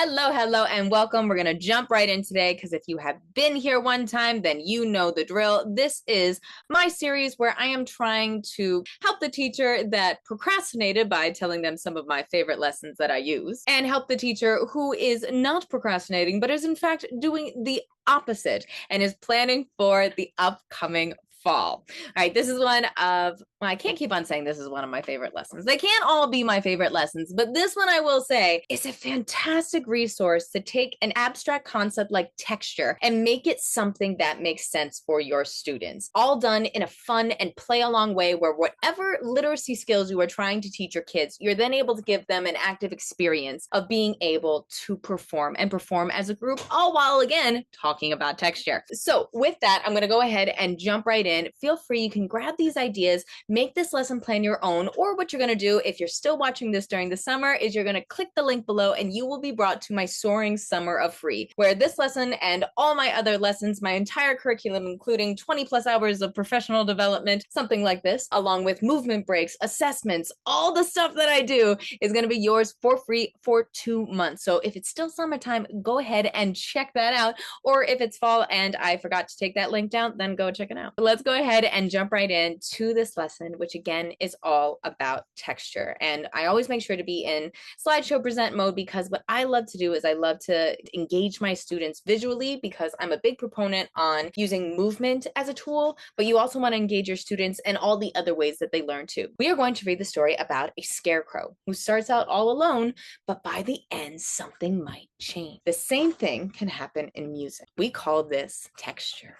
Hello, hello, and welcome. We're going to jump right in today because if you have been here one time, then you know the drill. This is my series where I am trying to help the teacher that procrastinated by telling them some of my favorite lessons that I use, and help the teacher who is not procrastinating, but is in fact doing the opposite and is planning for the upcoming fall. All right, this is one of, well, I can't keep on saying this is one of my favorite lessons. They can't all be my favorite lessons, but this one I will say is a fantastic resource to take an abstract concept like texture and make it something that makes sense for your students. All done in a fun and play along way where whatever literacy skills you are trying to teach your kids, you're then able to give them an active experience of being able to perform and perform as a group, all while again talking about texture. So with that, I'm going to go ahead and jump right in. Feel free, you can grab these ideas, make this lesson plan your own, or what you're going to do if you're still watching this during the summer is you're going to click the link below and you will be brought to my Soaring Summer of Free, where this lesson and all my other lessons, my entire curriculum, including 20 plus hours of professional development, something like this, along with movement breaks, assessments, all the stuff that I do is going to be yours for free for 2 months. So if it's still summertime, go ahead and check that out. Or if it's fall and I forgot to take that link down, then go check it out. But let's go ahead and jump right into this lesson, which again is all about texture. And I always make sure to be in slideshow present mode because what I love to do is I love to engage my students visually because I'm a big proponent on using movement as a tool, but you also want to engage your students in all the other ways that they learn too. We are going to read the story about a scarecrow who starts out all alone, but by the end, something might change. The same thing can happen in music. We call this texture.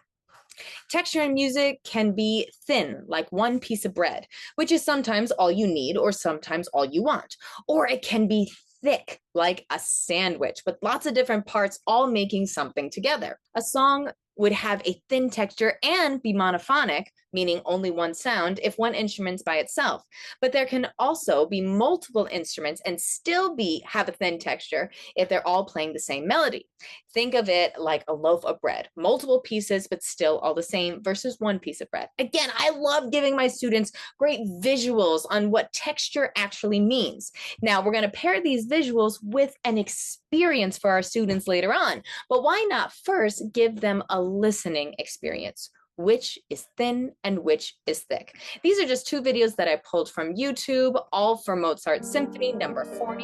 Texture in music can be thin, like one piece of bread, which is sometimes all you need or sometimes all you want. Or it can be thick, like a sandwich, with lots of different parts all making something together. A song would have a thin texture and be monophonic, meaning only one sound, if one instrument's by itself. But there can also be multiple instruments and still have a thin texture if they're all playing the same melody. Think of it like a loaf of bread, multiple pieces, but still all the same versus one piece of bread. Again, I love giving my students great visuals on what texture actually means. Now, we're going to pair these visuals with an experience for our students later on, but why not first give them a listening experience? Which is thin and which is thick. These are just 2 videos that I pulled from YouTube, all for Mozart Symphony number 40.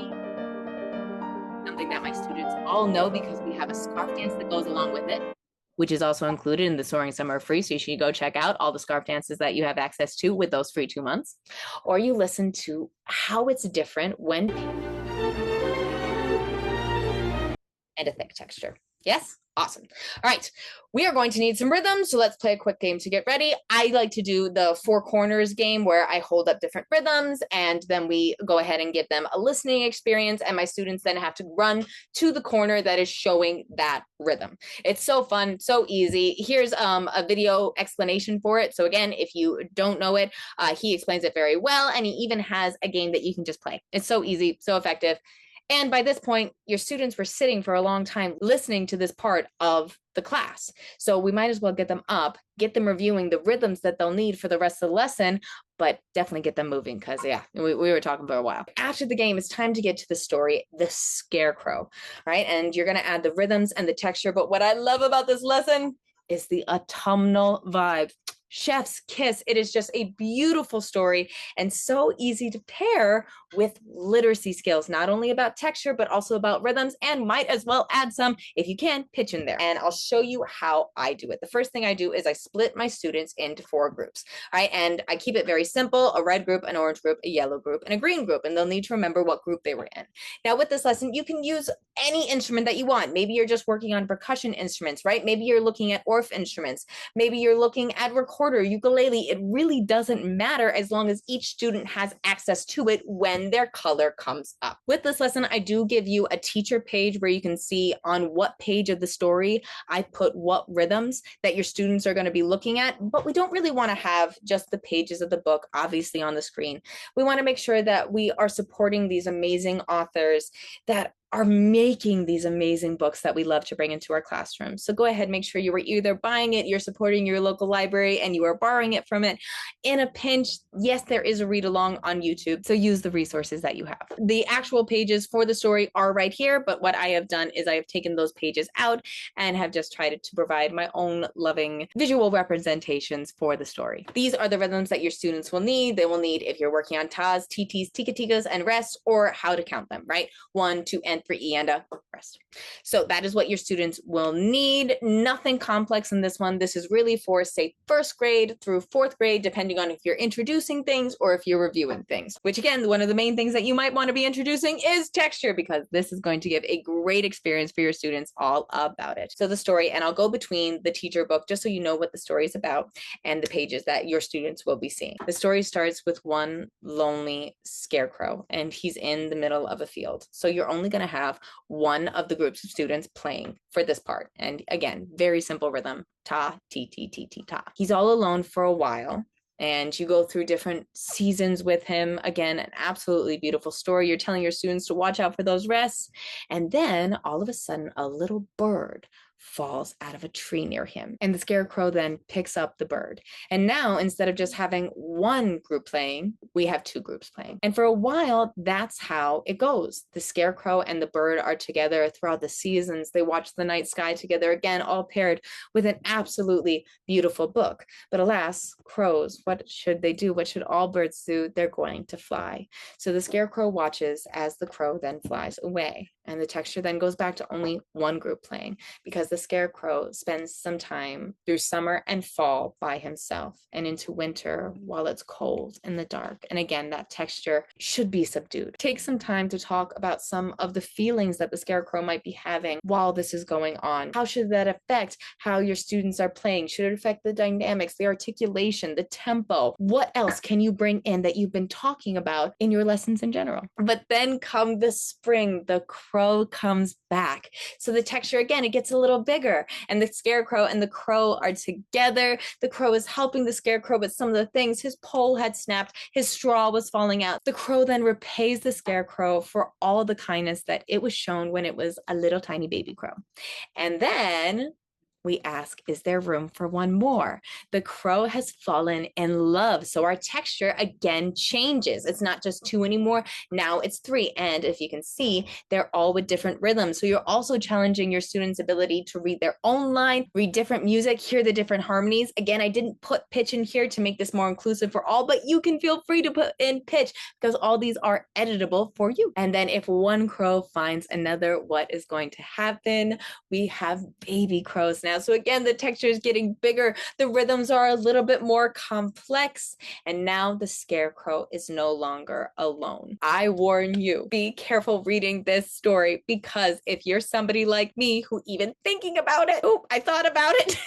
Something that my students all know because we have a scarf dance that goes along with it, which is also included in the Soaring Summer Free. So you should go check out all the scarf dances that you have access to with those free 2 months. Or you listen to how it's different when and a thick texture. Yes? Awesome. All right, we are going to need some rhythms, so let's play a quick game to get ready. I like to do the 4 corners game where I hold up different rhythms and then we go ahead and give them a listening experience and my students then have to run to the corner that is showing that rhythm. It's so fun, so easy. Here's a video explanation for it. So again, if you don't know it, he explains it very well and he even has a game that you can just play. It's so easy, so effective. And by this point, your students were sitting for a long time listening to this part of the class. So we might as well get them up, get them reviewing the rhythms that they'll need for the rest of the lesson, but definitely get them moving because, yeah, we were talking for a while. After the game, it's time to get to the story, The Scarecrow, right? And you're going to add the rhythms and the texture. But what I love about this lesson is the autumnal vibe. Chef's kiss. It is just a beautiful story and so easy to pair with literacy skills, not only about texture, but also about rhythms, and might as well add some, if you can, pitch in there. And I'll show you how I do it. The first thing I do is I split my students into 4 groups, right? And I keep it very simple: a red group, an orange group, a yellow group, and a green group. And they'll need to remember what group they were in. Now with this lesson, you can use any instrument that you want. Maybe you're just working on percussion instruments, right? Maybe you're looking at Orff instruments. Maybe you're looking at recorder, ukulele. It really doesn't matter as long as each student has access to it when their color comes up. With this lesson, I do give you a teacher page where you can see on what page of the story I put what rhythms that your students are going to be looking at, but we don't really want to have just the pages of the book obviously on the screen. We want to make sure that we are supporting these amazing authors that are making these amazing books that we love to bring into our classrooms. So go ahead, make sure you are either buying it, you're supporting your local library, and you are borrowing it from it in a pinch. Yes, there is a read along on YouTube, so use the resources that you have. The actual pages for the story are right here, but what I have done is I have taken those pages out and have just tried to provide my own loving visual representations for the story. These are the rhythms that your students will need. They will need if you're working on tas, titis, tika tikas, and rest, or how to count them, right? 1, 2, and 3, and a rest. So that is what your students will need. Nothing complex in this one. This is really for, say, first grade through fourth grade, depending on if you're introducing things or if you're reviewing things, which again, one of the main things that you might want to be introducing is texture, because this is going to give a great experience for your students all about it. So the story, and I'll go between the teacher book just so you know what the story is about and the pages that your students will be seeing. The story starts with one lonely scarecrow, and he's in the middle of a field. So you're only going to have one of the groups of students playing for this part. And again, very simple rhythm, ta, ti, ti, ti, ti, ta. He's all alone for a while, and you go through different seasons with him. Again, an absolutely beautiful story. You're telling your students to watch out for those rests. And then all of a sudden, a little bird falls out of a tree near him. And the scarecrow then picks up the bird. And now, instead of just having one group playing, we have two groups playing. And for a while, that's how it goes. The scarecrow and the bird are together throughout the seasons. They watch the night sky together, again, all paired with an absolutely beautiful book. But alas, crows, what should they do? What should all birds do? They're going to fly. So the scarecrow watches as the crow then flies away. And the texture then goes back to only one group playing, because the scarecrow spends some time through summer and fall by himself, and into winter while it's cold in the dark. And again, that texture should be subdued. Take some time to talk about some of the feelings that the scarecrow might be having while this is going on. How should that affect how your students are playing? Should it affect the dynamics, the articulation, the tempo? What else can you bring in that you've been talking about in your lessons in general? But then come the spring, the crow comes back. So the texture, again, it gets a little bigger, and the scarecrow and the crow are together. The crow is helping the scarecrow with some of the things. His pole had snapped, his straw was falling out. The crow then repays the scarecrow for all the kindness that it was shown when it was a little tiny baby crow. And then we ask, is there room for one more? The crow has fallen in love. So our texture again changes. It's not just two anymore. Now it's three. And if you can see, they're all with different rhythms. So you're also challenging your students' ability to read their own line, read different music, hear the different harmonies. Again, I didn't put pitch in here to make this more inclusive for all, but you can feel free to put in pitch, because all these are editable for you. And then if one crow finds another, what is going to happen? We have baby crows now. So again, the texture is getting bigger. The rhythms are a little bit more complex. And now the scarecrow is no longer alone. I warn you, be careful reading this story, because if you're somebody like me who even thinking about it, I thought about it.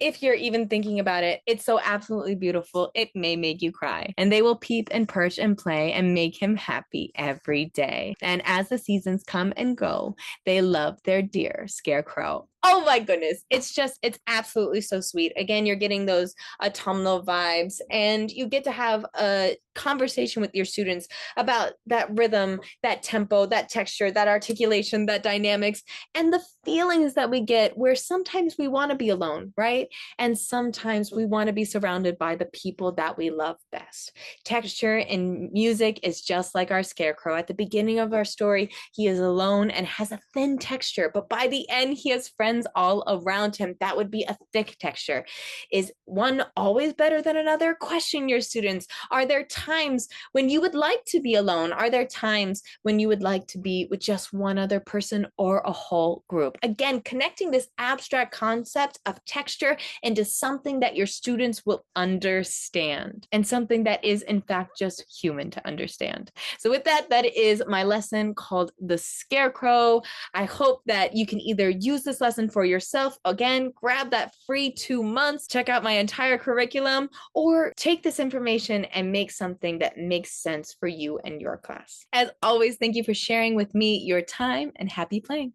If you're even thinking about it, it's so absolutely beautiful, it may make you cry. And they will peep and perch and play and make him happy every day. And as the seasons come and go, they love their dear scarecrow. Oh my goodness, it's absolutely so sweet. Again, you're getting those autumnal vibes, and you get to have a conversation with your students about that rhythm, that tempo, that texture, that articulation, that dynamics, and the feelings that we get, where sometimes we want to be alone, right? And sometimes we want to be surrounded by the people that we love best. Texture in music is just like our scarecrow. At the beginning of our story, he is alone and has a thin texture, but by the end, he has friends all around him. That would be a thick texture. Is one always better than another? Question your students. Are there times when you would like to be alone? Are there times when you would like to be with just one other person or a whole group? Again, connecting this abstract concept of texture into something that your students will understand, and something that is in fact just human to understand. So with that, that is my lesson called The Scarecrow. I hope that you can either use this lesson for yourself, again, grab that free 2 months, check out my entire curriculum, or take this information and make something that makes sense for you and your class. As always, thank you for sharing with me your time, and happy playing.